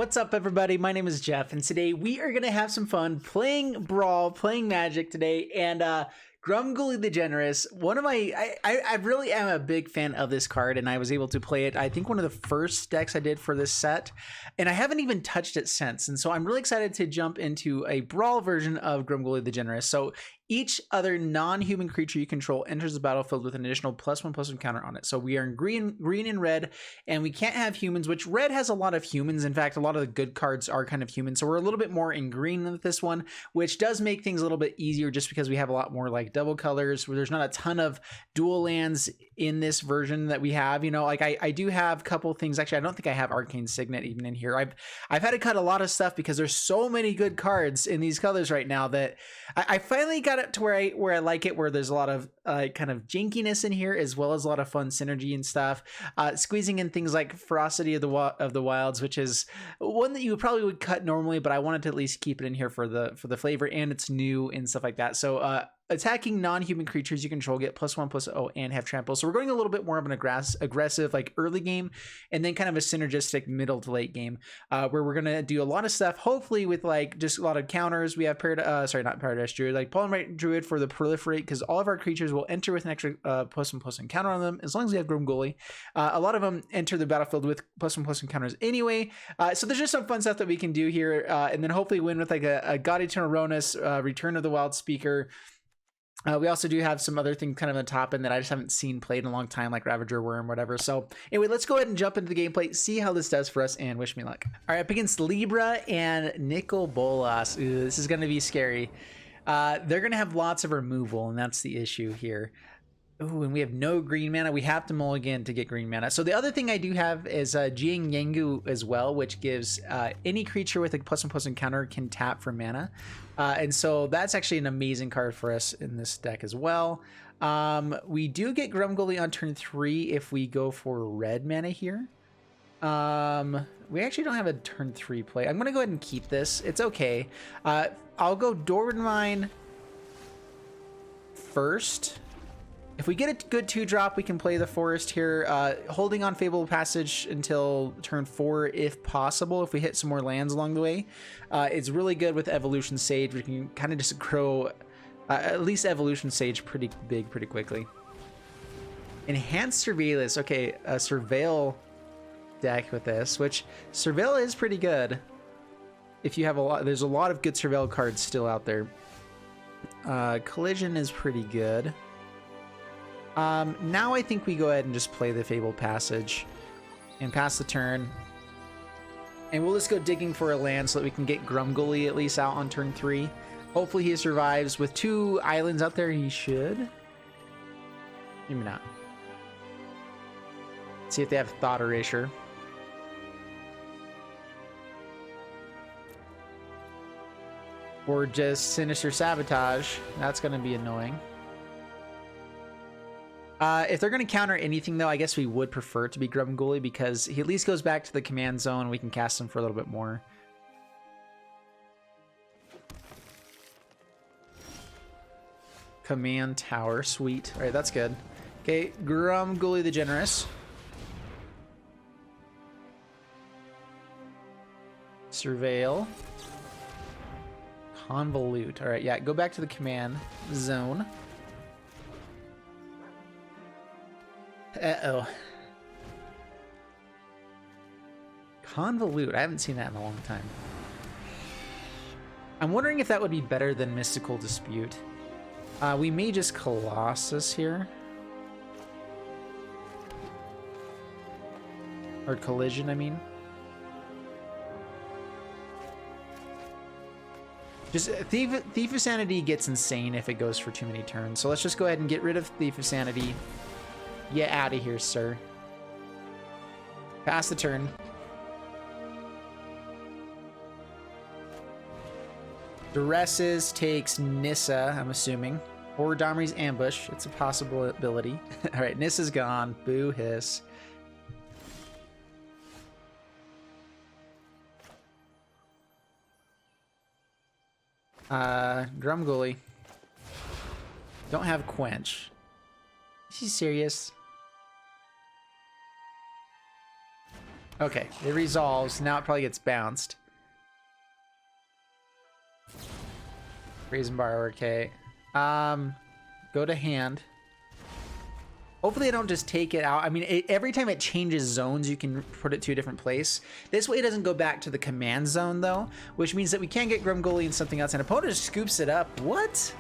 What's up, everybody? My name is Jeff, and today we are gonna have some fun playing Brawl, playing Magic today, and Grumgully the Generous. One of my, I really am a big fan of this card, and I was able to play it. I think one of the first decks I did for this set, and I haven't even touched it since. And so I'm really excited to jump into a Brawl version of Grumgully the Generous. So each other non-human creature you control enters the battlefield with an additional +1/+1 counter on it. So we are in green and red, and we can't have humans, which red has a lot of humans. In fact, a lot of the good cards are kind of human. So we're a little bit more in green than this one, which does make things a little bit easier just because we have a lot more like double colors where there's not a ton of dual lands in this version that we have. You know, like I do have a couple things. Actually, I don't think I have Arcane Signet even in here. I've had to cut a lot of stuff because there's so many good cards in these colors right now that I finally got it to where I like it, where there's a lot of kind of jankiness in here, as well as a lot of fun synergy and stuff. Squeezing in things like Ferocity of the Wilds, which is one that you probably would cut normally, but I wanted to at least keep it in here for the flavor, and it's new and stuff like that. So attacking non-human creatures you control get +1/+0 and have trample. So we're going a little bit more of an aggressive like early game, and then kind of a synergistic middle to late game, where we're gonna do a lot of stuff, hopefully with like just a lot of counters. We have not Paradise Druid, like Polymer Druid for the Proliferate, because all of our creatures will enter with an extra +1/+1 counter on them as long as we have Grumgully. A lot of them enter the battlefield with +1/+1 counters anyway. So there's just some fun stuff that we can do here, and then hopefully win with like a God Eternal Ronus, Return of the Wild Speaker. We also do have some other things kind of on top end that I just haven't seen played in a long time, like Ravager Worm, whatever. So anyway, let's go ahead and jump into the gameplay, see how this does for us, and wish me luck. All right, up against Libra and Nicol Bolas. Ooh, this is going to be scary. They're going to have lots of removal, and that's the issue here. Ooh, and we have no green mana. We have to mulligan to get green mana. So the other thing I do have is Jiang Yangu as well, which gives any creature with a +1/+1 counter can tap for mana. And so that's actually an amazing card for us in this deck as well. We do get Grumgully on turn 3 if we go for red mana here. We actually don't have a turn 3 play. I'm going to go ahead and keep this. It's okay. I'll go Dwarven Mine first. If we get a good 2-drop, we can play the Forest here, holding on Fabled Passage until turn 4 if possible, if we hit some more lands along the way. It's really good with Evolution Sage. We can kind of just grow at least Evolution Sage pretty big pretty quickly. Enhanced Surveillance. Okay, a Surveil deck with this, which Surveil is pretty good. If you have a lot, there's a lot of good Surveil cards still out there. Collision is pretty good. Now I think we go ahead and just play the Fabled Passage and pass the turn. And we'll just go digging for a land so that we can get Grumgully at least out on turn 3. Hopefully he survives. With 2 islands out there, he should. Maybe not. Let's see if they have Thought Erasure. Or just Sinister Sabotage. That's going to be annoying. If they're going to counter anything, though, I guess we would prefer it to be Grumgully, because he at least goes back to the command zone. We can cast him for a little bit more. Command Tower. Sweet. All right, that's good. Okay, Grumgully the Generous. Surveil. Convolute. All right, yeah, go back to the command zone. Uh-oh. Convolute. I haven't seen that in a long time. I'm wondering if that would be better than Mystical Dispute. We may just Colossus here. Or Collision, I mean. Just Thief of Sanity gets insane if it goes for too many turns. So let's just go ahead and get rid of Thief of Sanity. Get out of here, sir. Pass the turn. Duresses takes Nissa, I'm assuming. Or Domri's Ambush. It's a possibility. Alright, Nissa's gone. Boo hiss. Grumgully. Don't have Quench. Is he serious? Okay, it resolves. Now it probably gets bounced. Raise and borrow, okay. Go to hand. Hopefully I don't just take it out. I mean, every time it changes zones, you can put it to a different place. This way it doesn't go back to the command zone, though, which means that we can get Grumgully and something else. And opponent just scoops it up. What?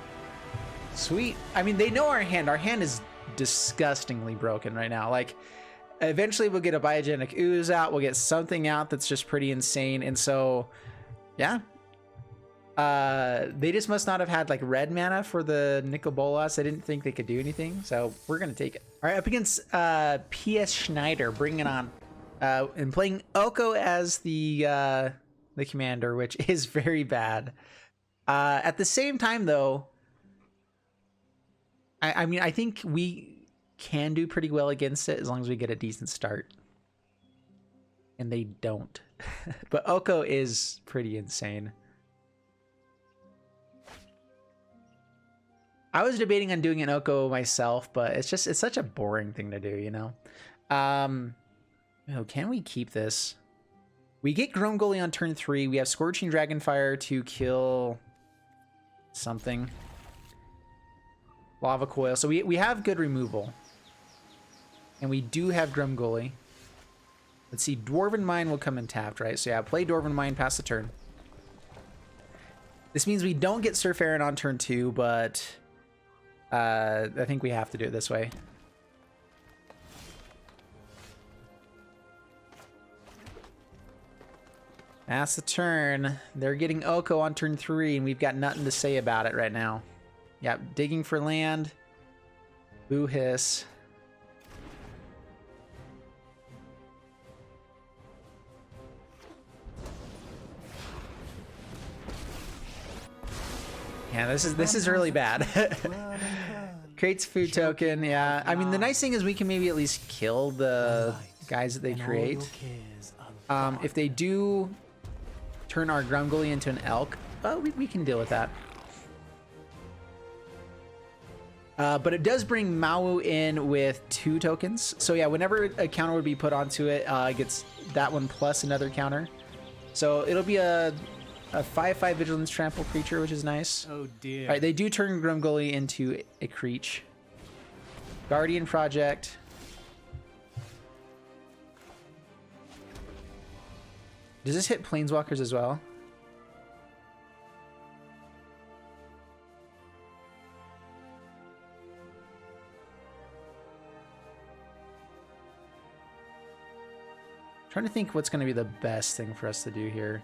Sweet. I mean, they know our hand. Our hand is disgustingly broken right now. Like, eventually we'll get a Biogenic Ooze out. We'll get something out that's just pretty insane. And so, yeah. They just must not have had like red mana for the Nicol Bolas. I didn't think they could do anything, so we're gonna take it. All right, up against P.S. Schneider, bring it on. And playing Oko as the commander, which is very bad. At the same time, though, I mean, I think we can do pretty well against it as long as we get a decent start. And they don't. But Oko is pretty insane. I was debating on doing an Oko myself, but it's such a boring thing to do, you know? Oh, can we keep this? We get Grumgully on turn 3. We have Scorching Dragonfire to kill something. Lava Coil. So we have good removal. And we do have Grumgully. Let's see, Dwarven Mine will come in tapped, right? So yeah, play Dwarven Mine, pass the turn. This means we don't get Surf Aaron on turn 2, but I think we have to do it this way. Pass the turn. They're getting Oko on turn 3, and we've got nothing to say about it right now. Yep, digging for land. Boo hiss. Yeah, this is really bad. Creates food token, yeah. I mean, the nice thing is we can maybe at least kill the guys that they create. If they do turn our Grumgully into an elk, we can deal with that. But it does bring Mawu in with 2 tokens. So yeah, whenever a counter would be put onto it, it gets that one plus another counter. So it'll be a 5/5 Vigilance Trample creature, which is nice. Oh dear. All right, they do turn Grumgully into a creature. Guardian Project. Does this hit Planeswalkers as well? Trying to think what's going to be the best thing for us to do here.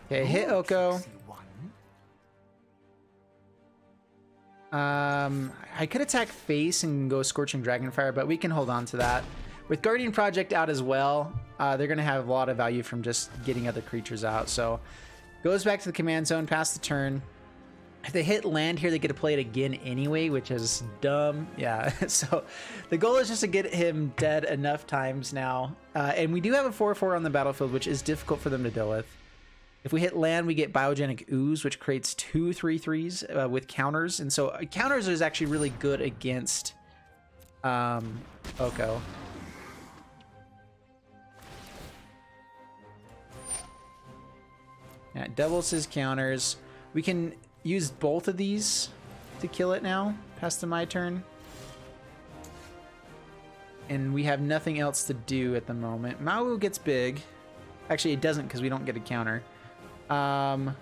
Okay, hit Oko. I could attack face and go Scorching Dragonfire, but we can hold on to that. With Guardian Project out as well, they're going to have a lot of value from just getting other creatures out. So, goes back to the command zone, pass the turn. If they hit land here, they get to play it again anyway, which is dumb. Yeah, so the goal is just to get him dead enough times now. And we do have a 4/4 on the battlefield, which is difficult for them to deal with. If we hit land, we get Biogenic Ooze, which creates 2 3/3s with counters. And so counters is actually really good against Oko. Yeah, it doubles his counters. We can use both of these to kill it now. Pass to my turn. And we have nothing else to do at the moment. Mawu gets big. Actually, it doesn't because we don't get a counter. Well,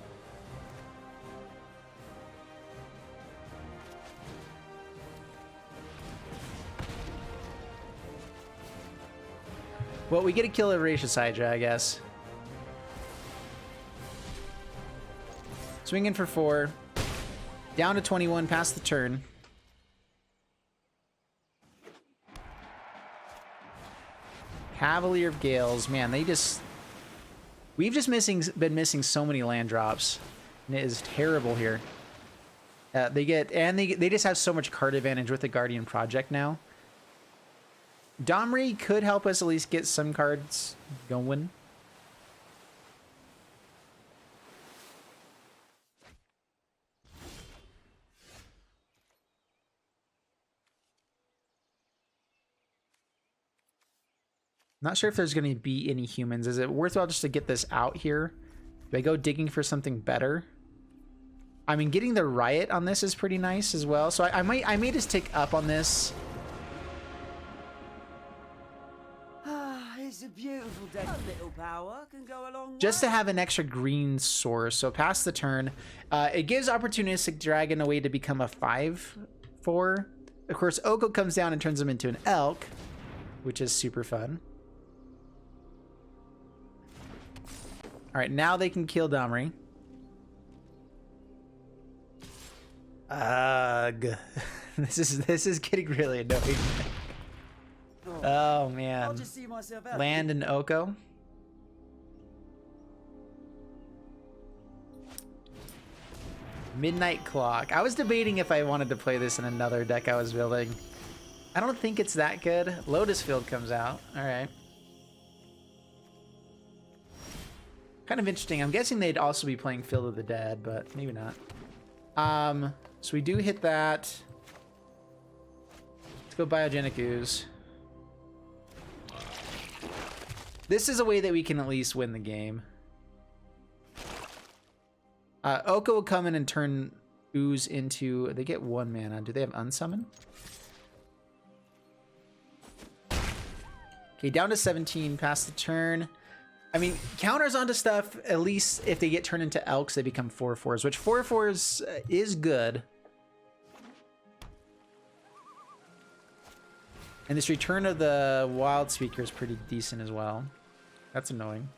we get a kill of Voracious Hydra, I guess. Swing in for 4. Down to 21, past the turn. Cavalier of Gales. Man, they just... We've just been missing so many land drops. And it is terrible here. They just have so much card advantage with the Guardian Project now Domri could help us at least get some cards going. Not sure if there's going to be any humans. Is it worthwhile just to get this out here? Do I go digging for something better? I mean, getting the riot on this is pretty nice as well. So I may just take up on this. It's a beautiful day. A little power can go a long Just to way. have an extra green source. So pass the turn. It gives Opportunistic Dragon a way to become a 5/4. Of course, Oko comes down and turns him into an elk, which is super fun. All right, now they can kill Domri. Ugh. This is getting really annoying. Oh man. I'll just see myself out. Land and Oko. Midnight Clock. I was debating if I wanted to play this in another deck I was building. I don't think it's that good. Lotus Field comes out. All right. Kind of interesting. I'm guessing they'd also be playing Field of the Dead, but maybe not. So we do hit that. Let's go Biogenic Ooze. This is a way that we can at least win the game. Oko will come in and turn Ooze into... They get 1 mana. Do they have Unsummon? Okay, down to 17. Pass the turn. I mean, counters onto stuff, at least if they get turned into Elks, they become 4/4s, which 4/4s is good. And this Return of the Wild Speaker is pretty decent as well. That's annoying.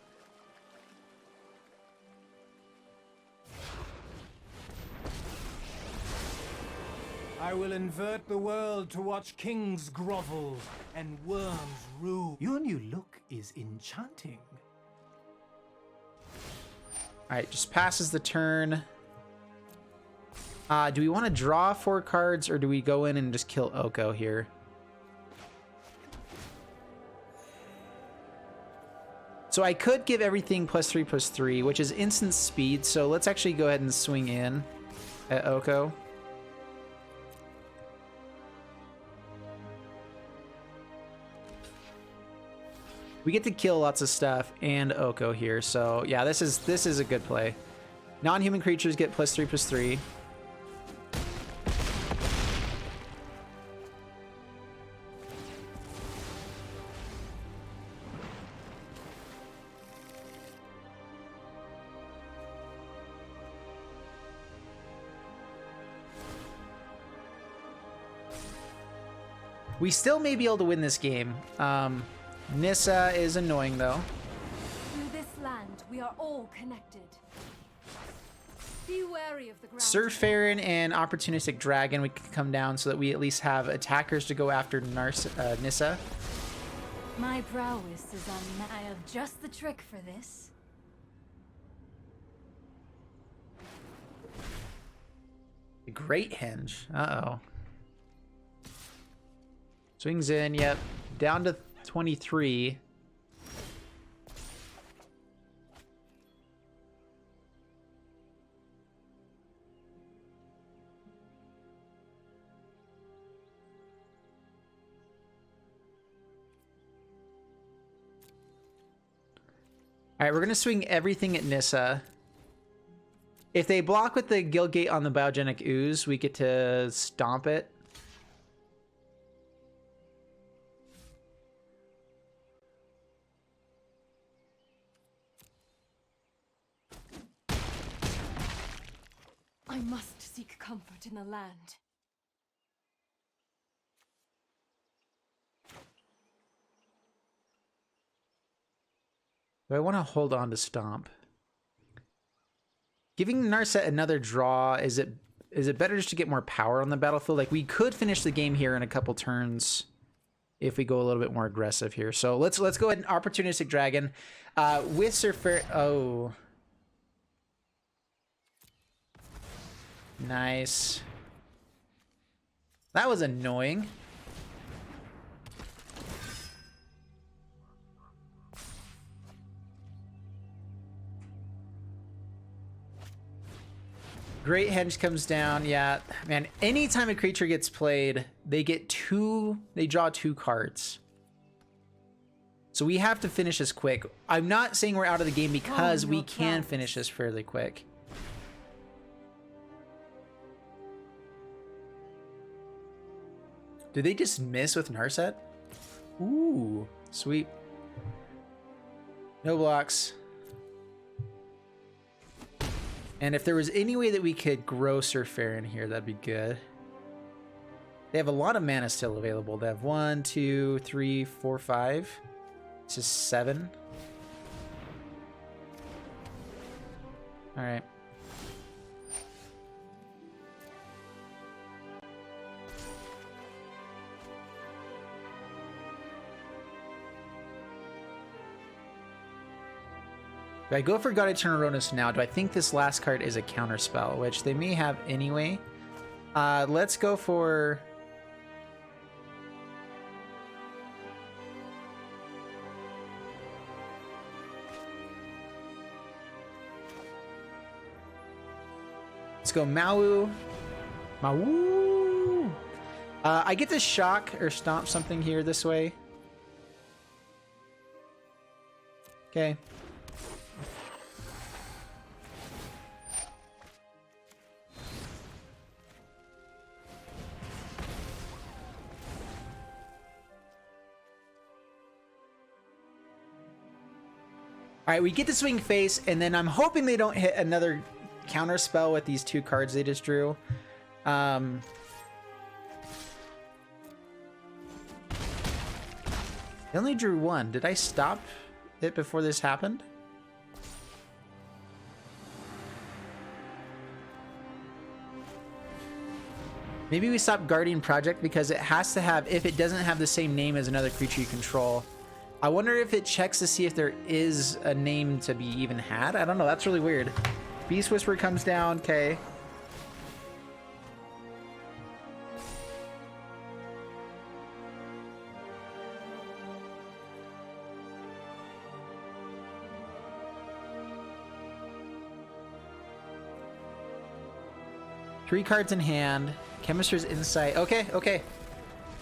I will invert the world to watch kings grovel and worms rule. Your new look is enchanting. All right, just passes the turn. Do we want to draw 4 cards, or do we go in and just kill Oko here? So I could give everything +3/+3, which is instant speed. So let's actually go ahead and swing in at Oko. We get to kill lots of stuff and Oko here. So yeah, this is a good play. Non-human creatures get +3/+3. We still may be able to win this game. Nissa is annoying though. Through this land, we are all connected. Be wary of the ground. Surfarin and Opportunistic Dragon, we can come down so that we at least have attackers to go after Nissa. My prowess is on. I have just the trick for this. Great Henge. Uh-oh. Swings in, yep. Down to 23. All right, we're going to swing everything at Nissa. If they block with the Guildgate on the Biogenic Ooze, we get to stomp it. I must seek comfort in the land. Do I want to hold on to Stomp? Giving Narset another draw, is it better just to get more power on the battlefield? Like, we could finish the game here in a couple turns if we go a little bit more aggressive here. So let's go ahead and Opportunistic Dragon. With Surfer... Oh. Nice. That was annoying. Great Henge comes down. Yeah, man, anytime a creature gets played, they draw 2 cards. So we have to finish this quick. I'm not saying we're out of the game because we can finish this fairly quick. Did they just miss with Narset? Ooh, sweet. No blocks. And if there was any way that we could grow Surfair in here, that'd be good. They have a lot of mana still available. They have 1, 2, 3, 4, 5. This is 7. All right. If I go for God Eternal Ronus now, do I think this last card is a counter spell, which they may have anyway? Let's go for... Let's go Mau. Mau. I get to shock or stomp something here this way. Okay. All right, we get to swing face, and then I'm hoping they don't hit another counter spell with these 2 cards they just drew. They only drew 1. Did I stop it before this happened? Maybe we stop Guardian Project because it has to have, if it doesn't have the same name as another creature you control. I wonder if it checks to see if there is a name to be even had. I don't know. That's really weird. Beast Whisperer comes down. Okay. Three cards in hand. Chemist's Insight. Okay, okay.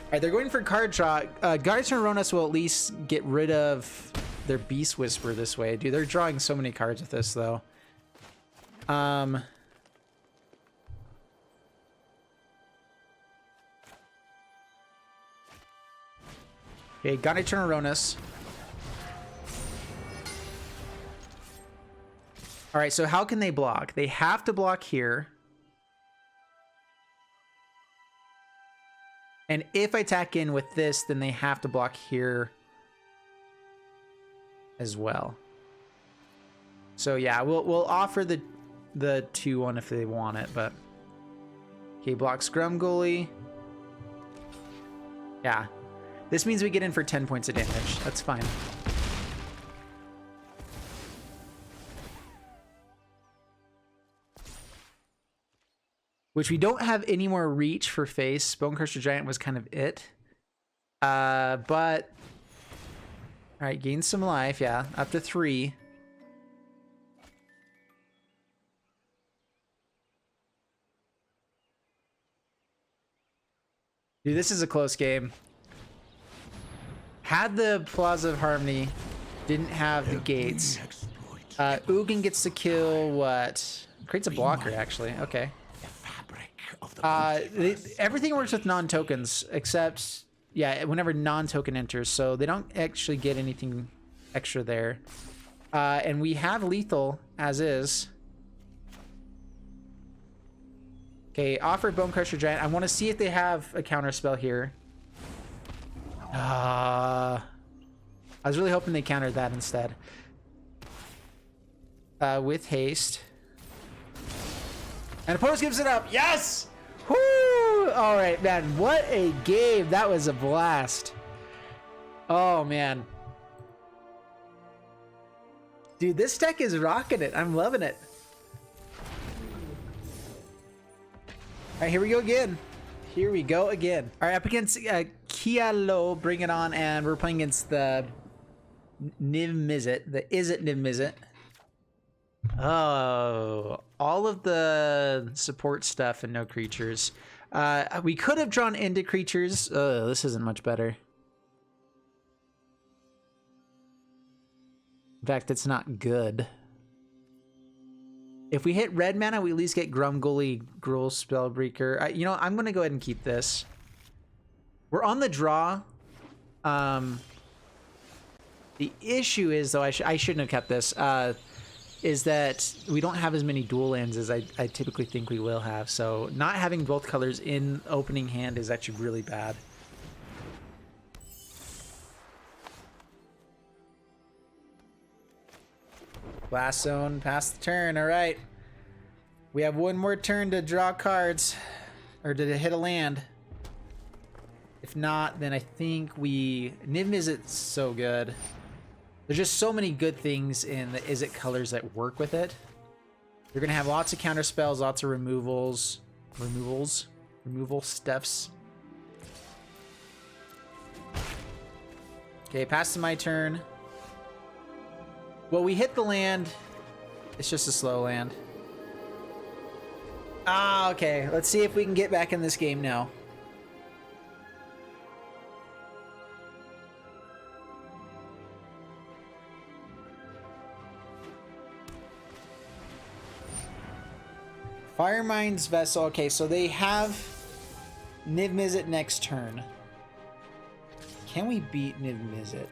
Alright, they're going for card draw. Guardians from Ronas will at least get rid of their Beast Whisper this way. Dude, they're drawing so many cards with this, though. Okay, got Eternal Ronas. Alright, so how can they block? They have to block here. And if I attack in with this, then they have to block here as well. So yeah, we'll offer the 2-1 if they want it, but okay, blocks Grumgully. Yeah. This means we get in for 10 points of damage. That's fine. Which we don't have any more reach for face. Bonecrusher Giant was kind of it. But... Alright, gain some life, yeah. Up to 3. Dude, this is a close game. Had the Plaza of Harmony, didn't have the gates. Ugin gets to kill what? Creates a blocker, actually. Okay. Everything works with non-tokens, except, yeah, whenever non-token enters, so they don't actually get anything extra there. And we have lethal, as is. Okay, offer Bonecrusher Giant. I want to see if they have a counter spell here. I was really hoping they countered that instead. With haste. And opponent gives it up. Yes! Woo! All right, man. What a game. That was a blast. Oh, man. Dude, this deck is rocking it. I'm loving it. All right, here we go again. Here we go again. All right, up against Kialo, bring it on, and we're playing against the Niv Mizzet. The Is It Niv Mizzet. Oh, all of the support stuff and no creatures. We could have drawn into creatures. This isn't much better. In fact, it's not good. If we hit red mana, we at least get Grumgully, Gruul, Spellbreaker. You know, I'm going to go ahead and keep this. We're on the draw. The issue is, though, I shouldn't have kept this, is that we don't have as many dual lands as I typically think we will have. So not having both colors in opening hand is actually really bad. Blast Zone, pass the turn. All right. We have one more turn to draw cards, or to hit a land. If not, then I think we... Niv-Mizzet's so good. There's just so many good things in the Izzet colors that work with it. You're going to have lots of counter spells, lots of removal stuffs. Okay, pass to my turn. Well, we hit the land. It's just a slow land. Ah, okay. Let's see if we can get back in this game now. Firemind's Vessel. Okay, so they have Niv-Mizzet next turn. Can we beat Niv-Mizzet?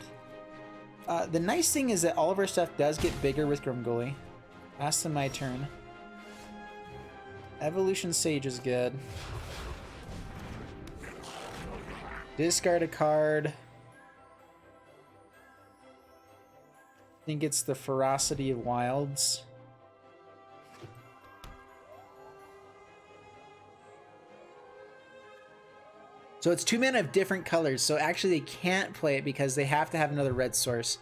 The nice thing is that all of our stuff does get bigger with Grumgully. Pass to my turn. Evolution Sage is good. Discard a card. I think it's the Ferocity of Wilds. So it's 2 mana of different colors. So actually they can't play it because they have to have another red source.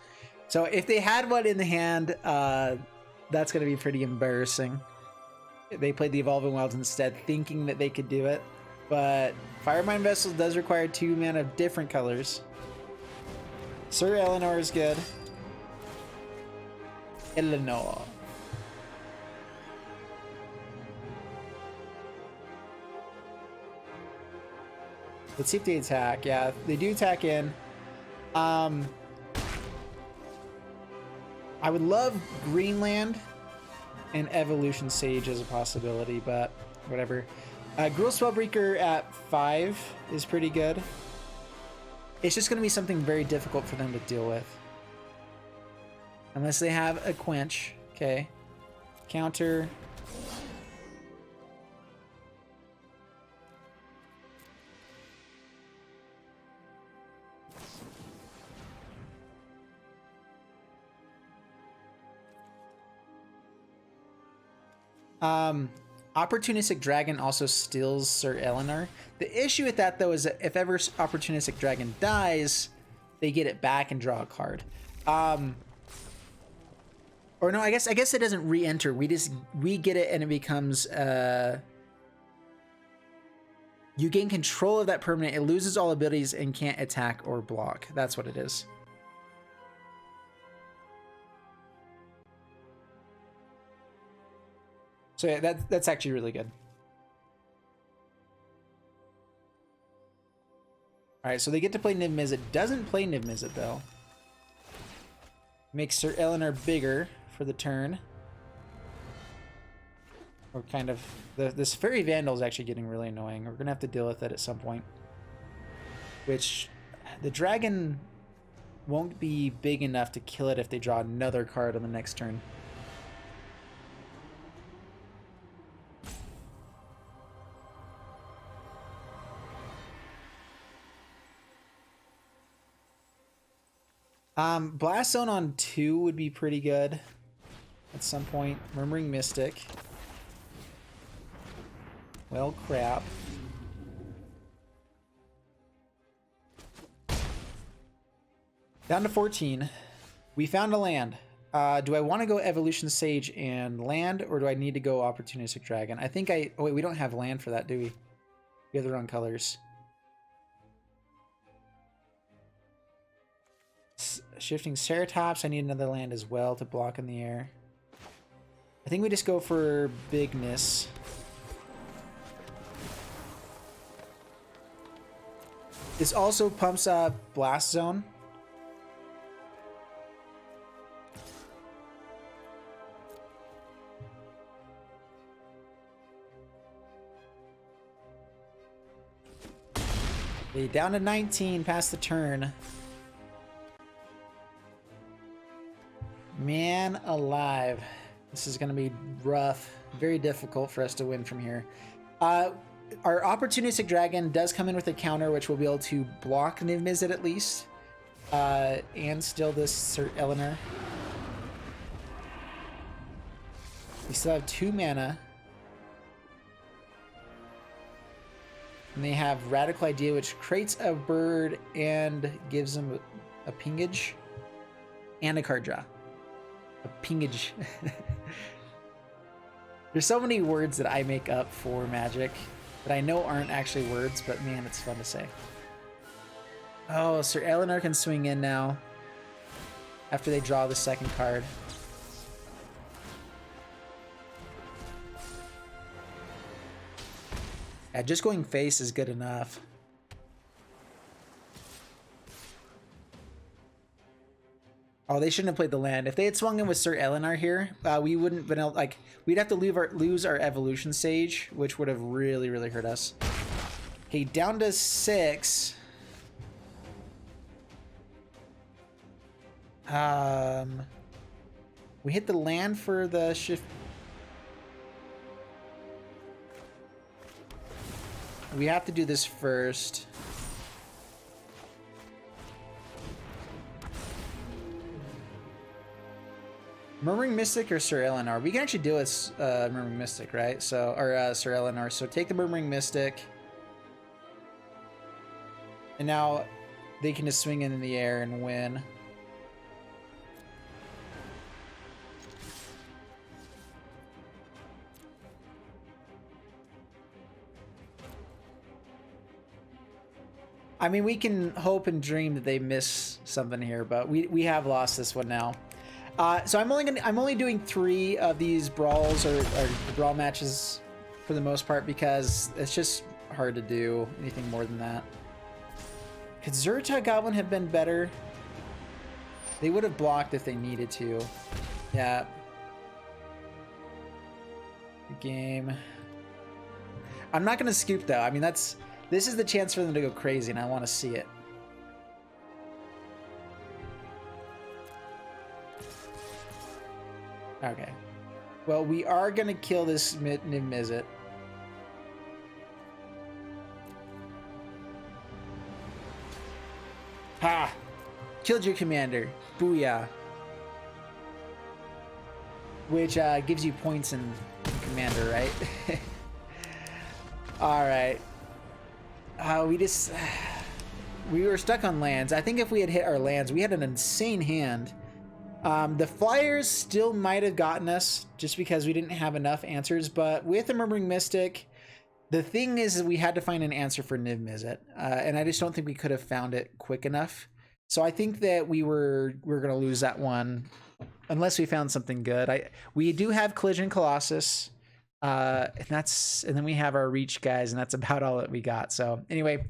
So if they had one in the hand, that's going to be pretty embarrassing. They played the Evolving Wilds instead, thinking that they could do it. But Firemind Vessel does require 2 mana of different colors. Sir Eleanor is good. Eleanor. Let's see if they attack. Yeah, they do attack in. I would love Greenland and Evolution Sage as a possibility, but whatever. Gruul Spellbreaker at 5 is pretty good. It's just going to be something very difficult for them to deal with. Unless they have a Quench. Okay. Counter. Opportunistic Dragon also steals Sir Eleanor. The issue with that, though, is that if ever Opportunistic Dragon dies, they get it back and draw a card. Or no, I guess it doesn't re-enter. We get it and it becomes you gain control of that permanent. It loses all abilities and can't attack or block. That's what it is. So yeah, that's actually really good. All right, so they get to play Niv-Mizzet. Doesn't play Niv-Mizzet though. Makes Sir Eleanor bigger for the turn. Or kind of this Fairy Vandal is actually getting really annoying. We're gonna have to deal with it at some point. Which the dragon won't be big enough to kill it if they draw another card on the next turn. Blast Zone on 2 would be pretty good at some point. Murmuring Mystic. Well, crap. Down to 14. We found a land. Do I want to go Evolution Sage and land, or do I need to go Opportunistic Dragon? I think oh wait, we don't have land for that, do we? We have the wrong colors. Shifting Ceratops. I need another land as well to block in the air. think we just go for bigness. This also pumps up Blast Zone. Okay, down to 19 past the turn. Man alive. This is going to be rough. Very difficult for us to win from here. Our Opportunistic Dragon does come in with a counter, which will be able to block Niv-Mizzet at least. And still this Sir Eleanor. We still have 2 mana. And they have Radical Idea, which creates a bird and gives them a pingage and a card draw. A pingage. There's so many words that I make up for Magic that I know aren't actually words, but man, it's fun to say. Oh, Sir Eleanor can swing in now after they draw the second card. Yeah, just going face is good enough. Oh, they shouldn't have played the land. If they had swung in with Sir Eleanor here, we wouldn't been able, like, we'd have to lose our evolution stage, which would have really, really hurt us. Okay, down to 6. We hit the land for the shift. We have to do this first. Murmuring Mystic or Sir Eleanor? We can actually deal with Murmuring Mystic, right? So, or Sir Eleanor. So take the Murmuring Mystic. And now they can just swing in the air and win. I mean, we can hope and dream that they miss something here, but we have lost this one now. So I'm only doing 3 of these brawls or brawl matches for the most part because it's just hard to do anything more than that. Could Zerta Goblin have been better? They would have blocked if they needed to. Yeah. Good game. I'm not gonna scoop though. I mean, this is the chance for them to go crazy, and I want to see it. Okay. Well, we are going to kill this Niv-Mizzet. Ha! Killed your commander. Booyah. Which gives you points in commander, right? Alright. We were stuck on lands. I think if we had hit our lands, we had an insane hand. The flyers still might have gotten us just because we didn't have enough answers, but with the Murmuring Mystic, the thing is we had to find an answer for Niv-Mizzet, and I just don't think we could have found it quick enough. So I think that we're going to lose that one unless we found something good. We do have Collision Colossus. And then we have our reach guys, and that's about all that we got. So anyway,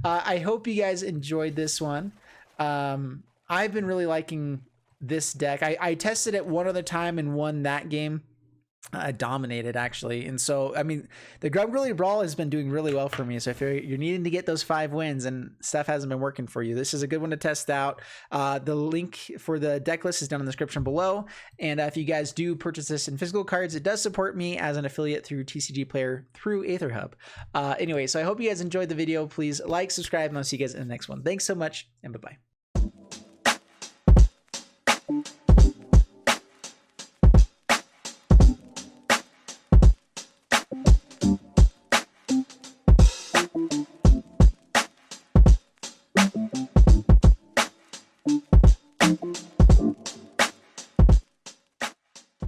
I hope you guys enjoyed this one. I've been really liking this deck. I tested it one other time and won that game. I dominated actually. And so, I mean, the Grumgully Brawl has been doing really well for me. So if you're needing to get those 5 wins and stuff hasn't been working for you, this is a good one to test out. The link for the deck list is down in the description below. And if you guys do purchase this in physical cards, it does support me as an affiliate through TCG Player through AetherHub. Anyway, so I hope you guys enjoyed the video. Please like, subscribe, and I'll see you guys in the next one. Thanks so much, and bye-bye.